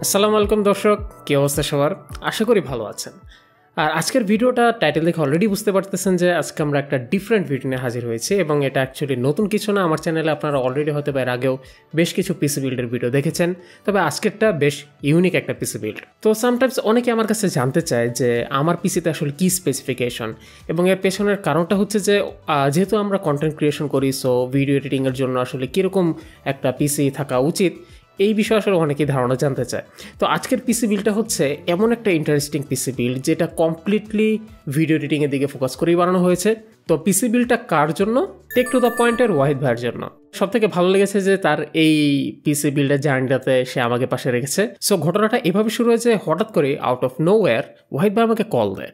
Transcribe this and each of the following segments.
আসসালামু আলাইকুম দর্শক, কি অবস্থা সবার? আশা করি ভালো আছেন। আর আজকের ভিডিওটা টাইটেল দেখে অলরেডি বুঝতে পারতেছেন যে আজকে আমরা একটা ডিফারেন্ট ভিডিও নিয়ে হাজির হয়েছি এবং এটা অ্যাকচুয়ালি নতুন কিছু না। আমার চ্যানেলে আপনারা অলরেডি হয়তো এর আগেও বেশ কিছু পিসি বিল্ডের ভিডিও দেখেছেন, তবে আজকেরটা বেশ ইউনিক একটা পিসি বিল্ড। তো সামটাইমস অনেকে আমার কাছে জানতে চায় যে আমার পিসিতে আসলে কী স্পেসিফিকেশন, এবং এর পেছনের কারণটা হচ্ছে যে যেহেতু আমরা কন্টেন্ট ক্রিয়েশন করি, সো ভিডিও এডিটিংয়ের জন্য আসলে কীরকম একটা পিসি থাকা উচিত এই বিষয়ে আসলে অনেকেই ধারণা জানতে চায়। তো আজকের পিসি বিল্ডটা হচ্ছে এমন একটা ইন্টারেস্টিং পিসি বিল্ড যেটা কমপ্লিটলি ভিডিও এডিটিংয়ের দিকে ফোকাস করেই বানানো হয়েছে। তো পিসি বিল্ডটা কার জন্য? টেক টু দ্য পয়েন্টের ওয়াহিদ ভাইয়ের জন্য। সব থেকে ভালো লেগেছে যে তার এই পিসি বিল্ডের জার্নিটাতে সে আমাকে পাশে রেখেছে। সো ঘটনাটা এভাবে শুরু হয়েছে, হঠাৎ করে out of nowhere Wahid ভাই আমাকে কল দেয়।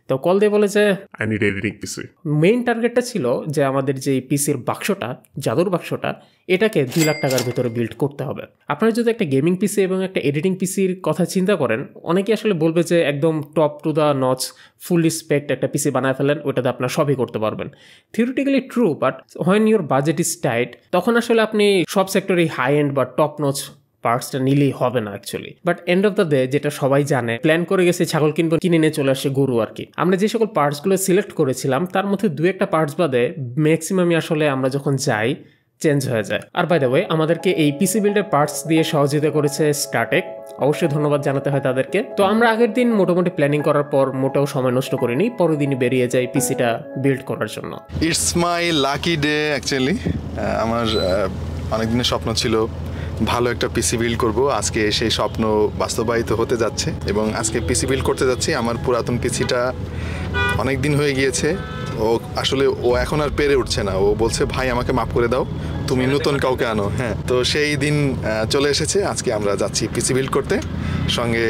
তো কল দিয়ে বলে যে I need editing PC. Main টার্গেটটা ছিল যে আমাদের যে পিসির বাক্সটা, জাদুর বাক্সটা, এটাকে 2 লাখ টাকার ভিতরে বিল্ড করতে হবে। আপনারা যদি একটা গেমিং পিসি এবং একটা এডিটিং পিসির কথা চিন্তা করেন, অনেকেই আসলে বলবে যে একদম top to the notch fully specced একটা পিসি বানায় ফেলেন, ওইটাতে আপনার সবই করতে পারবেন। Theoretically true, but when your budget is tight, তখন আসলে আপনি সব সেক্টরে হাই এন্ড বা টপ নচ পার্টসটা নিলেই হবে না actually. But end of the day যেটা সবাই জানে, প্ল্যান করে গেছে ছাগল কিনবো, কিনে নিয়ে চলে আসে গরু আর কি। আমরা যে সকল পার্টসগুলো সিলেক্ট করেছিলাম তার মধ্যে 2-1টা পার্টস বাদে ম্যাক্সিমামই আসলে আমরা যখন যাই চেঞ্জ হয়ে যায়। আর বাই দ্য ওয়ে আমাদেরকে এই পিসি বিল্ডের পার্টস দিয়ে সহযোগিতা করেছে স্টার্টেক, অবশ্যই ধন্যবাদ জানাতে হয় তাদেরকে। তো আমরা আগের দিন মোটামুটি প্ল্যানিং করার পর মোটেও সময় নষ্ট করিনি, পরের দিনই বেরিয়ে যাই পিসিটা বিল্ড করার জন্য। It's my lucky day actually. আমার অনেক দিনের স্বপ্ন ছিল ভালো একটা পিসি বিল্ড করব। আজকে সেই স্বপ্ন বাস্তবায়িত হতে যাচ্ছে এবং আজকে পিসি বিল্ড করতে যাচ্ছি। আমার পুরাতন পিসিটা অনেক দিন হয়ে গিয়েছে, ও এখন আর পেরে উঠছে না। ও বলছে ভাই আমাকে মাফ করে দাও, তুমি নতুন কাউকে আনো। হ্যাঁ, তো সেই দিন চলে এসেছে। আজকে আমরা যাচ্ছি পিসি বিল্ড করতে। সঙ্গে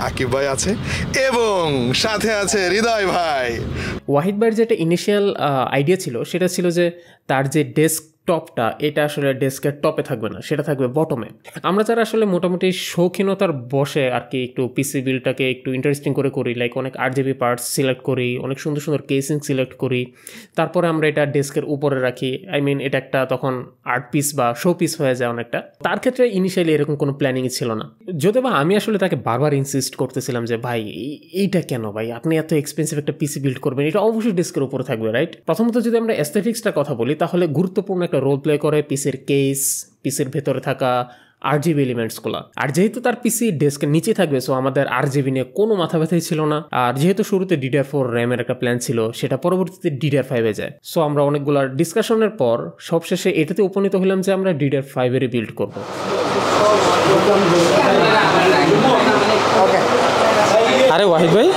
আকিব ভাই আছে এবং সাথে আছে হৃদয় ভাই। ওয়াহিদ ভাইয়ের যেটা ইনিশিয়াল আইডিয়া ছিল সেটা ছিল যে তার যে ডেস্ক টপটা, এটা আসলে ডেস্কের টপে থাকবে না, সেটা থাকবে বটমে। আমরা যারা আসলে মোটামুটি শৌখিনতার বসে আর কি একটু পিসি বিল্ডটাকে একটু ইন্টারেস্টিং করে করি, লাইক অনেক 8GB পার্টস সিলেক্ট করি, অনেক সুন্দর সুন্দর কেসিং সিলেক্ট করি, তারপরে আমরা এটা ডেস্কের উপরে রাখি। আই মিন এটা একটা তখন আর্ট পিস বা শো পিস হয়ে যায় অনেকটা। তার ক্ষেত্রে ইনিশিয়ালি এরকম কোনো প্ল্যানিংই ছিল না, যদিও বা আমি আসলে তাকে বারবার ইনসিস্ট করতেছিলাম যে ভাই এইটা কেন ভাই, আপনি এত এক্সপেন্সিভ একটা পিসি বিল্ড করবেন, এটা অবশ্যই ডেস্কের উপরে থাকবে, রাইট? প্রথমত যদি আমরা অ্যাস্থেটিক্সটার কথা বলি, তাহলে গুরুত্বপূর্ণ একটা রোল প্লে করে পিসির কেস, পিসির ভেতরে থাকা RGB এলিমেন্টসগুলো। আর যেহেতু তার পিসি ডেস্কের নিচে থাকবে, সো আমাদের RGB নিয়ে কোনো মাথা ব্যথাই ছিল না। আর যেহেতু শুরুতে DDR4 র্যামের একটা প্ল্যান ছিল, সেটা পরবর্তীতে DDR5 যায়। সো আমরা অনেকগুলো ডিসকাশনের পর সবশেষে এটাতে উপনীত হলাম যে আমরা DDR5-এরই বিল্ড করবো। আরে ওয়াহিদ ভাই,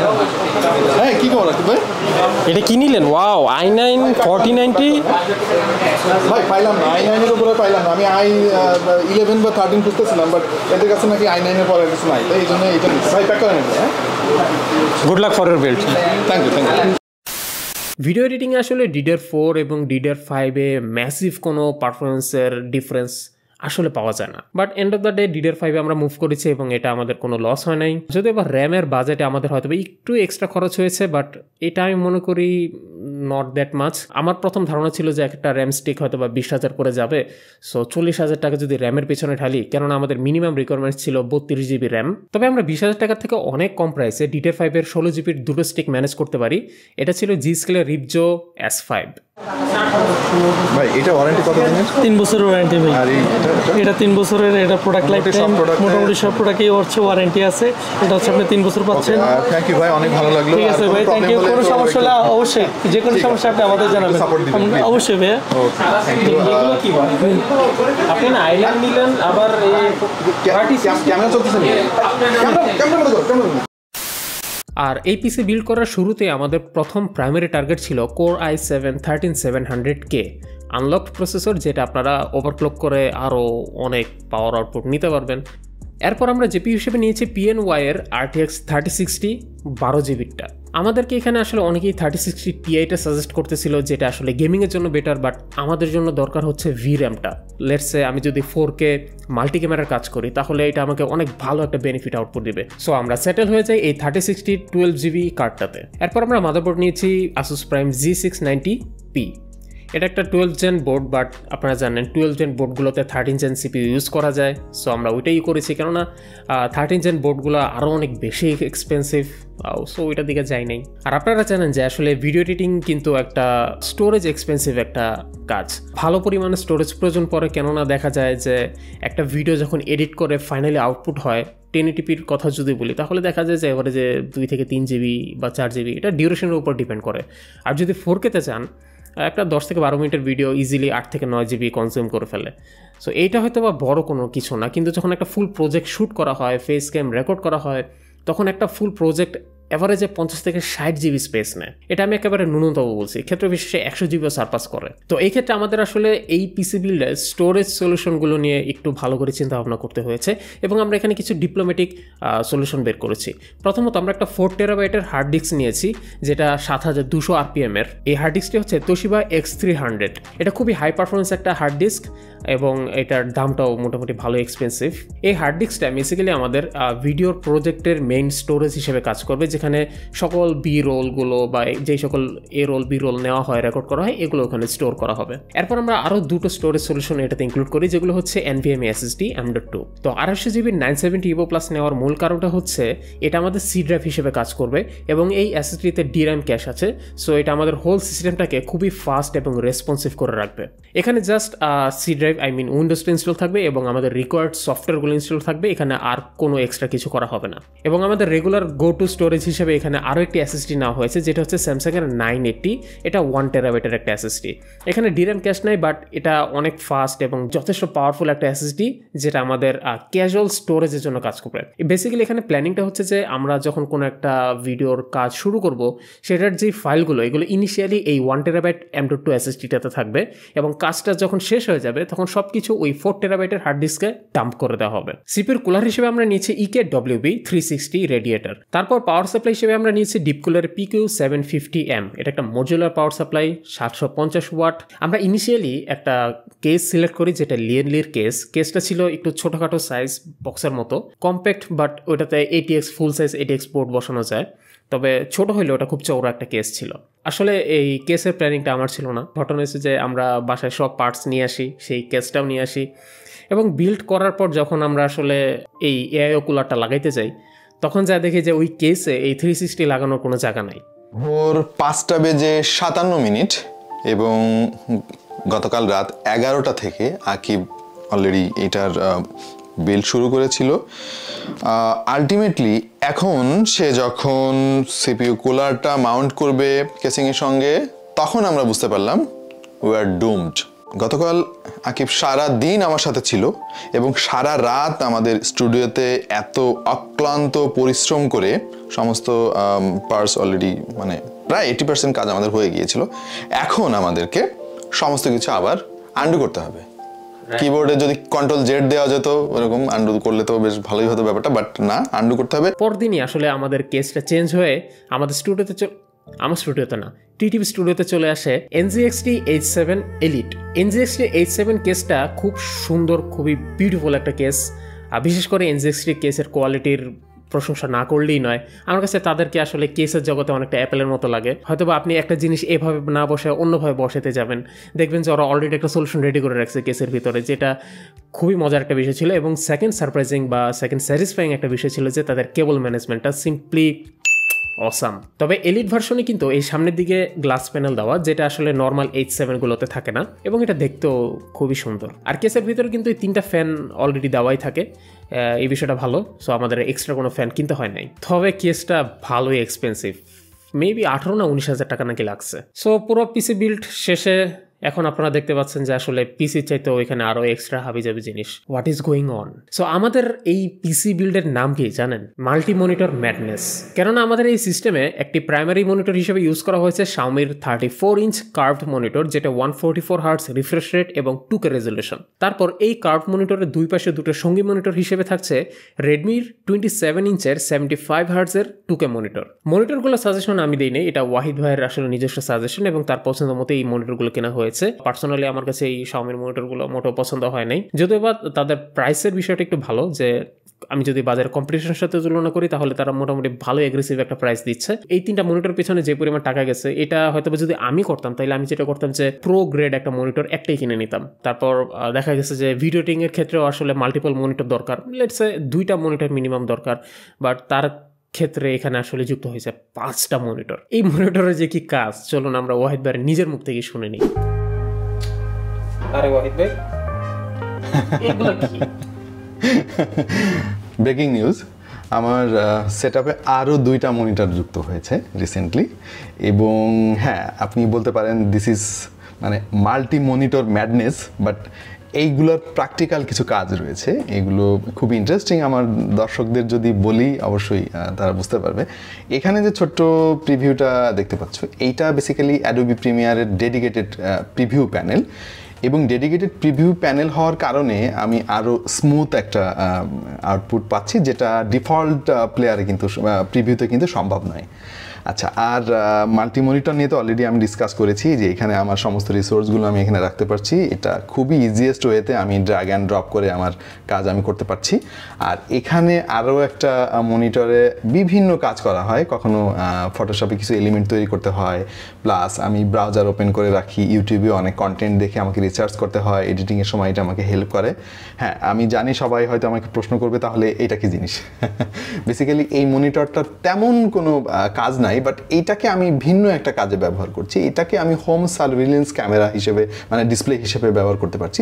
হ্যাঁ কি খবর আকিব ভাই? এটা কি নিলেন? ওয়াও, i9 4090 ভাই পাইলাম না, i9 এর উপরে পাইলাম না। আমি i11 বা 13 খুঁজতেছিলাম, বাট এদের কাছে নাকি i9 এর পরে কিছু নাই, তাই এই জন্য এটা নিচ্ছি। ভাই প্যাক করে নেবেন। হ্যাঁ, good luck for your build. Thank you. Video এডিটিংয়ে আসলে DDR4 এবং DDR5-এ ম্যাসিভ কোনো পারফরমেন্সের ডিফারেন্স আসলে পাওয়া যায় না। But end of the day DDR5-এ আমরা মুভ করেছি এবং এটা আমাদের কোনো লস হয় নাই। যদি এবার র্যামের বাজেটে আমাদের হয়তো একটু এক্সট্রা খরচ হয়েছে, বাট এটা আমি মনে করি নট দ্যাট মাচ। আমার প্রথম ধারণা ছিল যে একটা র্যাম স্টিক হয়তো বা 20,000 করে যাবে, সো 40,000 টাকা যদি র্যামের পেছনে ঢালি, কেননা আমাদের মিনিমাম রিকোয়ারমেন্ট ছিল 32GB র্যাম, তবে আমরা 20,000 টাকার থেকে অনেক কম প্রাইসে DDR5-এর 16GB দুটো স্টিক ম্যানেজ করতে পারি। এটা ছিল gskill Ripjaw S5। ভাই এটা ওয়ারেন্টি কত দিনের? 3 বছরের ওয়ারেন্টি ভাই। আর এটা 3 বছরের, এটা প্রোডাক্ট লাইফ টাইম, মোটামুটি সব প্রোডাক্টই হচ্ছে ওয়ারেন্টি আছে। এটা হচ্ছে আপনি 3 বছর পাচ্ছেন। থ্যাংক ইউ ভাই, অনেক ভালো লাগলো। ঠিক আছে ভাই, থ্যাংক ইউ। কোনো সমস্যা হলে অবশ্যই, যে কোনো সমস্যা আপনি আমাদের জানাবেন। অবশ্যই ভাই। এগুলো কি ভাই? আপনি না আইল্যান্ড নিলেন, আবার ক্যামেরা চলতেছে না? ক্যামেরা। আর এই পিসি বিল্ড করার শুরুতে আমাদের প্রথম প্রাইমারি টার্গেট ছিল Core i7-13700K আনলকড প্রসেসর, যেটা আপনারা ওভারক্লক করে আরও অনেক পাওয়ার আউটপুট নিতে পারবেন। এরপর আমরা জিপি হিসেবে নিয়েছি PNY এর RTX 3060 12GBটা। আমাদেরকে এখানে আসলে অনেকেই 3060 Tiটা সাজেস্ট করতেছিল, যেটা আসলে গেমিংয়ের জন্য বেটার, বাট আমাদের জন্য দরকার হচ্ছে VRAMটা। লেটস সে আমি যদি 4K মাল্টি ক্যামেরার কাজ করি, তাহলে এটা আমাকে অনেক ভালো একটা বেনিফিট আউটপুট দিবে। সো আমরা সেটেল হয়ে যাই এই 3060 12GB কার্ডটাতে। এরপর আমরা মাদারবোর্ড নিয়েছি Asus Prime G690P। এটা একটা 12 জেন বোর্ড, বাট আপনারা জানেন 12 জেন বোর্ডগুলোতে 13 জেন সিপিইউ ইউজ করা যায়। সো আমরা ওইটাই করেছি, কেননা 13 জেন বোর্ডগুলো আরও অনেক বেশি এক্সপেন্সিভ, সো ওইটার দিকে যাই নাই। আর আপনারা জানেন যে আসলে ভিডিও এডিটিং কিন্তু একটা স্টোরেজ এক্সপেন্সিভ একটা কাজ, ভালো পরিমাণে স্টোরেজ প্রয়োজন পড়ে, কেননা দেখা যায় যে একটা ভিডিও যখন এডিট করে ফাইনালি আউটপুট হয় 1080pর কথা যদি বলি, তাহলে দেখা যায় যে এবারে যে 2 থেকে 3 জিবি বা 4 জিবি, এটা ডিউরেশনের উপর ডিপেন্ড করে। আর যদি 4K-তে চান, একটা 10 থেকে 12 মিনিটের ভিডিও ইজিলি 8 থেকে 9 জিবি কনজিউম করে ফেলে। সো এইটা হয়তো বা বড় কোনো কিছু না, কিন্তু যখন একটা ফুল প্রজেক্ট শ্যুট করা হয়, ফেস ক্যাম রেকর্ড করা হয়, তখন একটা ফুল প্রজেক্ট এভারেজে 50 থেকে 60 জিবি স্পেস নেয়। এটা আমি একেবারে ন্যূনতম বলছি, ক্ষেত্রে বিশেষে 100 জিবিও সারপাস করে। তো এই ক্ষেত্রে আমাদের আসলে এই পিসি বিল্ডের স্টোরেজ সলিউশনগুলো নিয়ে একটু ভালো করে চিন্তা ভাবনা করতে হয়েছে, এবং আমরা এখানে কিছু ডিপ্লোম্যাটিক সলিউশন বের করেছি। প্রথমত আমরা একটা 4 টেরাবাইটের হার্ড ডিস্ক নিয়েছি, যেটা 7200 RPM এর। এই হার্ড ডিস্কটি হচ্ছে Toshiba X300। এটা খুবই হাই পারফরমেন্স একটা হার্ড ডিস্ক, এবং এটার দামটাও মোটামুটি ভালো এক্সপেন্সিভ। এই হার্ড ডিস্কটা বেসিক্যালি আমাদের ভিডিওর প্রজেক্টের মেইন স্টোরেজ হিসেবে কাজ করবে, যেখানে সকল বি রোলগুলো বা যেই সকল এ রোল বি রোল নেওয়া হয়, রেকর্ড করা হয়, এগুলো ওখানে স্টোর করা হবে। এরপর আমরা আরও দুটো স্টোরেজ সলিউশন এটাতে ইনক্লুড করি, যেগুলো হচ্ছে NVMe SSD M.2। তো 250 GB 970 EVO প্লাস নেওয়ার মূল কারণটা হচ্ছে এটা আমাদের সি ড্রাইভ হিসেবে কাজ করবে, এবং এই SSD-তে DRAM ক্যাশ আছে। সো এটা আমাদের হোল সিস্টেমটাকে খুবই ফাস্ট এবং রেসপন্সিভ করে রাখবে। এখানে জাস্ট সি ড্রাইভ উইন্ডোজটা ইনস্টল থাকবে, এবং আমাদের রিকোয়ার্ড সফটওয়্যারগুলো ইনস্টল থাকবে। এখানে আর কোনো এক্সট্রা কিছু করা হবে না। এবং আমাদের রেগুলার গো টু স্টোরেজ হিসেবে এখানে আরও একটি SSD নেওয়া হয়েছে, যেটা হচ্ছে স্যামসাংয়ের 980। এটা 1 টেরাবাইটের একটা SSD। এখানে DRAM ক্যাশ নাই, বাট এটা অনেক ফাস্ট এবং যথেষ্ট পাওয়ারফুল একটা SSD, যেটা আমাদের ক্যাজুয়াল স্টোরেজের জন্য কাজ করবে। বেসিক্যালি এখানে প্ল্যানিংটা হচ্ছে যে আমরা যখন কোনো একটা ভিডিওর কাজ শুরু করব, সেটার যে ফাইলগুলো, এগুলো ইনিশিয়ালি এই 1 টেরাবাইট M.2 SSD-টাতে থাকবে, এবং কাজটা যখন শেষ হয়ে যাবে তখন সব কিছু ওই 4 টেরাবাইটের হার্ড ডিস্কে ডাম্প করে দেওয়া হবে। সিপিইউর কুলার হিসেবে আমরা নিয়েছি EKWB 360 রেডিয়েটর। তারপর পাওয়ার সাপ্লাই হিসেবে আমরা নিয়েছি ডিপকুলের PQ750M। এটা একটা মডুলার পাওয়ার সাপ্লাই, 750 ওয়াট। আমরা ইনিশিয়ালি একটা কেস সিলেক্ট করি, যেটা লিয়েনলির কেসটা ছিল একটু ছোটোখাটো সাইজ, বক্সের মতো কম্প্যাক্ট, বাট ওটাতে ATX ফুল সাইজ ATX পোর্ট বসানো যায়। তবে ছোট হইলে ওটা খুব চওড়া একটা কেস ছিল। আসলে এই কেসের প্ল্যানিংটা আমার ছিল না। ঘটনা হচ্ছে যে আমরা বাসায় সব পার্টস নিয়ে আসি, সেই কেসটাও নিয়ে আসি, এবং বিল্ড করার পর যখন আমরা আসলে এই এআইও কুলারটা লাগাইতে যাই, তখন যা দেখি যে ওই কেসে এই 360 লাগানোর কোনো জায়গা নাই। ভোর 5:57 এবং গতকাল রাত 11টা থেকে আকিব অলরেডি এটার বিল্ড শুরু করেছিল। আলটিমেটলি এখন সে যখন সিপিইউ কুলারটা মাউন্ট করবে কেসিংয়ের সঙ্গে, তখন আমরা বুঝতে পারলাম উই আর ডুমড। গতকাল আকিব সারা দিন আমার সাথে ছিল, এবং সারা রাত আমাদের স্টুডিওতে এত অক্লান্ত পরিশ্রম করে সমস্ত পার্টস অলরেডি প্রায় 80% কাজ আমাদের হয়ে গিয়েছিল। এখন আমাদেরকে সমস্ত কিছু আবার আন্ডু করতে হবে। কিবোর্ডে যদি Ctrl-Z দেওয়া যেত, ওরকম আন্ডু করলে তো বেশ ভালোই হতো ব্যাপারটা, বাট না, আন্ডু করতে হবে। পরদিনই আসলে আমাদের কেসটা চেঞ্জ হয়ে আমার স্টুডিওতে না, টিটিভি স্টুডিওতে চলে আসে NZXT H7 Elite। NZXT H7 কেসটা খুব সুন্দর, খুবই বিউটিফুল একটা কেস। বিশেষ করে NZXT কেসের কোয়ালিটির প্রশংসা না করলেই নয়। আমার কাছে তাদেরকে আসলে কেসের জগতে অনেকটা অ্যাপেলের মতো লাগে। হয়তো বা আপনি একটা জিনিস এভাবে না বসে অন্যভাবে বসাতে যাবেন, দেখবেন যে ওরা অলরেডি একটা সলিউশন রেডি করে রাখছে কেসের ভিতরে, যেটা খুবই মজার একটা বিষয় ছিল। এবং সেকেন্ড সারপ্রাইজিং বা সেকেন্ড স্যাটিসফাইং একটা বিষয় ছিল যে তাদের কেবল ম্যানেজমেন্টটা সিম্পলি অসাম। তবে এলিট ভার্সনে কিন্তু এই সামনের দিকে গ্লাস প্যানেল দেওয়া, যেটা আসলে নর্মাল H7 গুলোতে থাকে না, এবং এটা দেখতেও খুবই সুন্দর। আর কেসের ভিতরে কিন্তু এই 3টা ফ্যান অলরেডি দেওয়াই থাকে, এই বিষয়টা ভালো। সো আমাদের এক্সট্রা কোনো ফ্যান কিনতে হয় নাই। তবে কেসটা ভালোই এক্সপেন্সিভ, মেবি 18 না 19,000 টাকা নাকি লাগছে। সো পুরো পিসি বিল্ড শেষে এখন আপনারা দেখতে পাচ্ছেন যে আসলে পিসি চাইতেও এখানে আরো এক্সট্রা হাবিজাবি জিনিস। What is going on? So আমাদের এই পিসি বিল্ডের নাম কি জানেন? Multi monitor madness. কেননা আমাদের এই সিস্টেমে একটি প্রাইমারি মনিটর হিসেবে ইউজ করা হয়েছে Xiaomiর 34 ইঞ্চ কার্ভড মনিটর, যেটা 144 হার্টজ রিফ্রেশ রেট এবং 2K রেজলিউশন। তারপর এই কার্ভড মনিটরের দুই পাশে দুটো সঙ্গী মনিটর হিসেবে থাকছে রেডমির 27 ইঞ্চের 75 হার্টজের 2K মনিটর। মনিটরগুলো সাজেশন আমি দিই নাই, এটা ওয়াহিদ ভাইয়ের আসলে নিজস্ব সাজেশন, এবং তার পছন্দ মতো এই মনিটরগুলো কেনা হয়েছে। হয়েছে। পার্সোনালি আমার কাছে এই Xiaomi মনিটরগুলো মোটেও পছন্দ হয় নাই, যদিও বা তাদের প্রাইসের বিষয়টা একটু ভালো, যে আমি যদি বাজারের কম্পিটিশনের সাথে তুলনা করি তাহলে তারা মোটামুটি ভালো এগ্রেসিভ একটা প্রাইস দিচ্ছে। এই 3টা মনিটর পিছনে যে পরিমাণ টাকা গেছে, এটা হয়তো যদি আমি করতাম তাহলে আমি যেটা করতাম যে প্রো গ্রেড একটা মনিটর একটাই কিনে নিতাম। তারপর দেখা গেছে যে ভিডিও এডিটিং এর ক্ষেত্রেও আসলে মাল্টিপল মনিটর দরকার, লেটস সে 2টা মনিটর মিনিমাম দরকার, বাট তার ক্ষেত্রে এখানে আসলে যুক্ত হয়েছে 5টা মনিটর। এই মনিটরের যে কি কাজ, চলুন আমরা ওয়াহিদ ভাইয়ের নিজের মুখ থেকে শুনে নিই। আরে ওয়াহিদ ভাই, এগুলো কি? ব্রেকিং নিউজ, আমার সেটআপে আরও 2টা মনিটর যুক্ত হয়েছে রিসেন্টলি, এবং হ্যাঁ আপনি বলতে পারেন দিস ইজ মানে মাল্টি মনিটর ম্যাডনেস, বাট এইগুলোর প্র্যাকটিক্যাল কিছু কাজ রয়েছে, এগুলো খুবই ইন্টারেস্টিং। আমার দর্শকদের যদি বলি অবশ্যই তারা বুঝতে পারবে। এখানে যে ছোট্ট প্রিভিউটা দেখতে পাচ্ছ, এইটা বেসিক্যালি অ্যাডোবি প্রিমিয়ারের ডেডিকেটেড প্রিভিউ প্যানেল, এবং ডেডিকেটেড প্রিভিউ প্যানেল হওয়ার কারণে আমি আরও স্মুথ একটা আউটপুট পাচ্ছি, যেটা ডিফল্ট প্লেয়ারে কিন্তু প্রিভিউতে কিন্তু সম্ভব নয়। আচ্ছা, আর মাল্টি মনিটর নিয়ে তো অলরেডি আমি ডিসকাস করেছি যে এখানে আমার সমস্ত রিসোর্সগুলো আমি এখানে রাখতে পারছি। এটা খুবই ইজিয়েস্ট ওয়েতে আমি ড্র্যাগ অ্যান্ড ড্রপ করে আমার কাজ আমি করতে পারছি। আর এখানে আরও একটা মনিটরে বিভিন্ন কাজ করা হয়, কখনো ফটোশপে কিছু এলিমেন্ট তৈরি করতে হয়, প্লাস আমি ব্রাউজার ওপেন করে রাখি, ইউটিউবে অনেক কন্টেন্ট দেখে আমাকে রিসার্চ করতে হয়, এডিটিংয়ের সময় এটা আমাকে হেল্প করে। হ্যাঁ, আমি জানি সবাই হয়তো আমাকে প্রশ্ন করবে তাহলে এটা কি জিনিস। বেসিক্যালি এই মনিটরটার তেমন কোনো কাজ নাই, বাট এইটাকে আমি ভিন্ন একটা কাজে ব্যবহার করছি। এটাকে আমি হোম সার্ভিলেন্স ক্যামেরা হিসেবে, মানে ডিসপ্লে হিসেবে ব্যবহার করতে পারছি।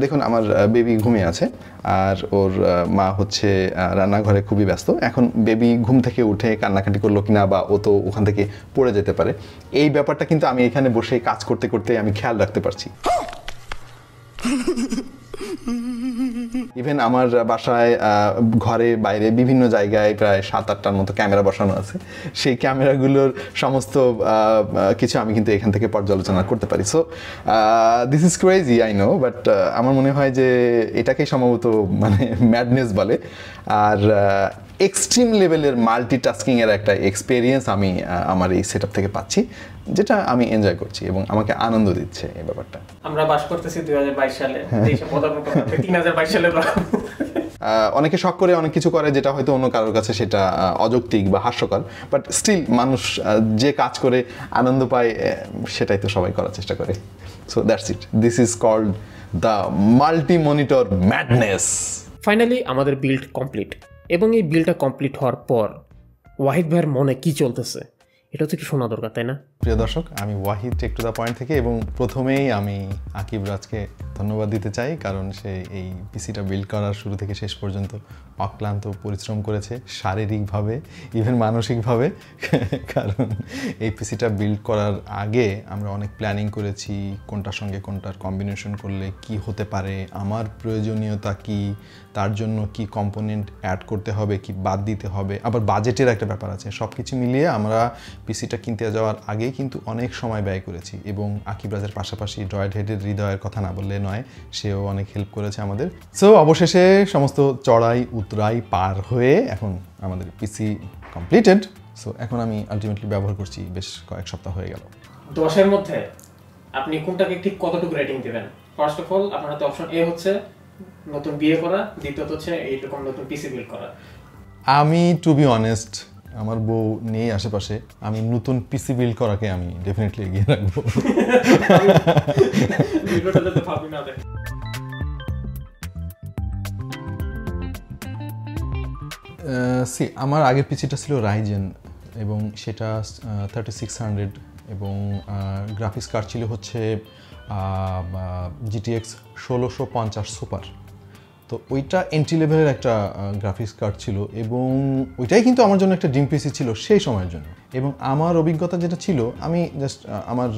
দেখুন আমার বেবি ঘুমিয়ে আছে, আর ওর মা হচ্ছে রান্নাঘরে খুবই ব্যস্ত। এখন বেবি ঘুম থেকে উঠে কান্নাকাটি করলো কিনা, বা ও তো ওখান থেকে পড়ে যেতে পারে, এই ব্যাপারটা কিন্তু আমি এখানে বসে কাজ করতে করতে আমি খেয়াল রাখতে পারছি। ইভেন আমার বাসায় ঘরে বাইরে বিভিন্ন জায়গায় প্রায় 7-8টার মতো ক্যামেরা বসানো আছে, সেই ক্যামেরাগুলোর সমস্ত কিছু আমি কিন্তু এখান থেকে পর্যালোচনা করতে পারি। So this is crazy, I know, but আমার মনে হয় যে এটাকেই সম্ভবত মানে ম্যাডনেস বলে। আর এক্সট্রিম লেভেলের মাল্টিটাস্কিংয়ের একটা এক্সপেরিয়েন্স আমি আমার এই সেটআপ থেকে পাচ্ছি, যেটা আমি এনজয় করছি এবং আমাকে আনন্দ দিচ্ছে এই ব্যাপারটা। আমরা বাস করতেছি 2022 সালে, দেশে পদার্পণ করতে 3022 সালে। অনেকে শখ করে অনেক কিছু করে যেটা হয়তো অন্য কারোর কাছে সেটা অযৌক্তিক বা হাস্যকর, বাট স্টিল মানুষ যে কাজ করে আনন্দ পায় সেটাই তো সবাই করার চেষ্টা করে। So that's it, this is called the multi monitor madness. Finally আমাদের বিল্ড কমপ্লিট, এবং এই বিল্ডটা কমপ্লিট হওয়ার পর ওয়াহিদ ভাইয়ের মনে কি চলতেছে এটা তো একটু শোনা দরকার, তাই না? প্রিয় দর্শক, আমি Wahid tech to the point থেকে, এবং প্রথমেই আমি আকিব রাজকে ধন্যবাদ দিতে চাই, কারণ সে এই পিসিটা বিল্ড করার শুরু থেকে শেষ পর্যন্ত অক্লান্ত পরিশ্রম করেছে, শারীরিকভাবে ইভেন মানসিকভাবে। কারণ এই পিসিটা বিল্ড করার আগে আমরা অনেক প্ল্যানিং করেছি, কোনটার সঙ্গে কোনটার কম্বিনেশন করলে কি হতে পারে, আমার প্রয়োজনীয়তা কি, তার জন্য কি কম্পোনেন্ট অ্যাড করতে হবে, কি বাদ দিতে হবে, আবার বাজেটের একটা ব্যাপার আছে। সব কিছু মিলিয়ে আমরা পিসিটা কিনতে যাওয়ার আগেই কিন্তু অনেক সময় ব্যয় করেছি, এবং আকিব রাজের পাশাপাশি ড্রয়েড হেডের হৃদয়ের কথা না বললে নয়, সেও অনেক হেল্প করেছে আমাদের। সো অবশেষে সমস্ত চড়াই উতরাই পার হয়ে এখন আমাদের পিসি কমপ্লিটেড। সো এখন আমি আলটিমেটলি ব্যবহার করছি বেশ কয়েক সপ্তাহ হয়ে গেল। 10-এর মধ্যে আপনি কোনটাকে ঠিক কতটুকু রেটিং দিবেন? ফার্স্ট অফ অল আপনার হাতে অপশন এ হচ্ছে নতুন বিয়ে করা, দ্বিতীয়ত হচ্ছে এইরকম নতুন পিসি বিল্ড করা। আমি টু বি অনেস্ট, আমার বউ নেই আশেপাশে, আমি নতুন পিসি বিল্ড করাকে আমি ডেফিনেটলি এগিয়ে রাখবো। আমার আগের পিসিটা ছিল রাইজেন, এবং সেটা 3600, এবং গ্রাফিক্স কার্ড ছিল হচ্ছে GTX 1650 সুপার। তো ওইটা এন্ট্রি লেভেলের একটা গ্রাফিক্স কার্ড ছিল, এবং ওইটাই কিন্তু আমার জন্য একটা ড্রিম পিসি ছিল সেই সময়ের জন্য। এবং আমার অভিজ্ঞতা যেটা ছিল, আমি জাস্ট আমার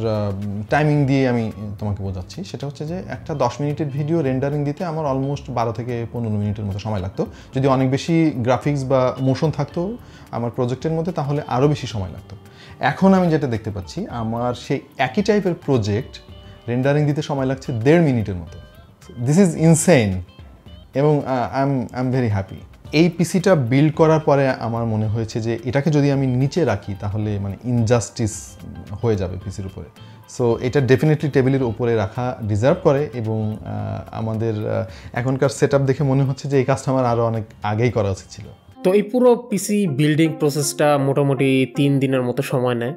টাইমিং দিয়ে আমি তোমাকে বোঝাচ্ছি, সেটা হচ্ছে যে একটা 10 মিনিটের ভিডিও রেন্ডারিং দিতে আমার অলমোস্ট 12 থেকে 15 মিনিটের মতো সময় লাগতো। যদি অনেক বেশি গ্রাফিক্স বা মোশন থাকতো আমার প্রজেক্টের মধ্যে তাহলে আরও বেশি সময় লাগতো। এখন আমি যেটা দেখতে পাচ্ছি, আমার সেই একই টাইপের প্রজেক্ট রেন্ডারিং দিতে সময় লাগছে 1.5 মিনিটের মতো। দিস ইজ ইনসেইন, এবং আই এম ভেরি হ্যাপি। এই পিসিটা বিল্ড করার পরে আমার মনে হয়েছে যে এটাকে যদি আমি নিচে রাখি তাহলে মানে ইনজাস্টিস হয়ে যাবে পিসির উপরে। সো এটা ডেফিনেটলি টেবিলের উপরে রাখা ডিজার্ভ করে এবং আমাদের এখনকার সেটআপ দেখে মনে হচ্ছে যে এই কাজটা আমার আরও অনেক আগেই করা উচিত ছিল। তো এই পুরো পিসি বিল্ডিং প্রসেসটা মোটামুটি 3 দিনের মতো সময় নেয়,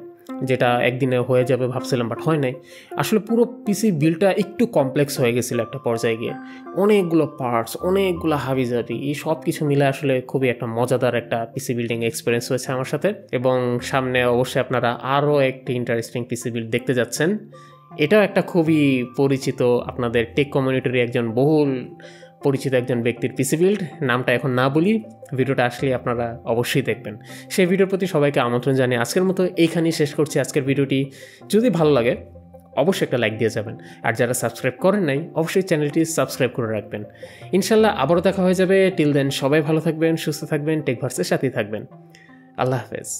যেটা একদিনে হয়ে যাবে ভাবছিলাম, বাট হয় নাই। আসলে পুরো পিসি বিল্ডটা একটু কমপ্লেক্স হয়ে গেছিলো একটা পর্যায়ে গিয়ে, অনেকগুলো পার্টস, অনেকগুলো হাবিজাবি, এই সব কিছু মিলে আসলে খুবই একটা মজাদার একটা পিসি বিল্ডিং এক্সপিরিয়েন্স হয়েছে আমার সাথে। এবং সামনে অবশ্যই আপনারা আরও একটি ইন্টারেস্টিং পিসি বিল্ড দেখতে যাচ্ছেন। এটাও একটা খুবই পরিচিত, আপনাদের টেক কমিউনিটির একজন বহুল পরিচিত একজন ব্যক্তির পিসি বিল্ড, নামটা এখন না বলি, ভিডিওটা আসলে আপনারা অবশ্যই দেখবেন। সেই ভিডিওর প্রতি সবাইকে আমন্ত্রণ জানিয়ে আজকের মতো এইখানেই শেষ করছি আজকের ভিডিওটি। যদি ভালো লাগে অবশ্যই একটা লাইক দিয়ে যাবেন, আর যারা সাবস্ক্রাইব করেন নাই অবশ্যই চ্যানেলটি সাবস্ক্রাইব করে রাখবেন। ইনশাল্লাহ আবারও দেখা হয়ে যাবে। টিল দেন সবাই ভালো থাকবেন, সুস্থ থাকবেন, টেকভার্সের সাথেই থাকবেন। আল্লাহ হাফেজ।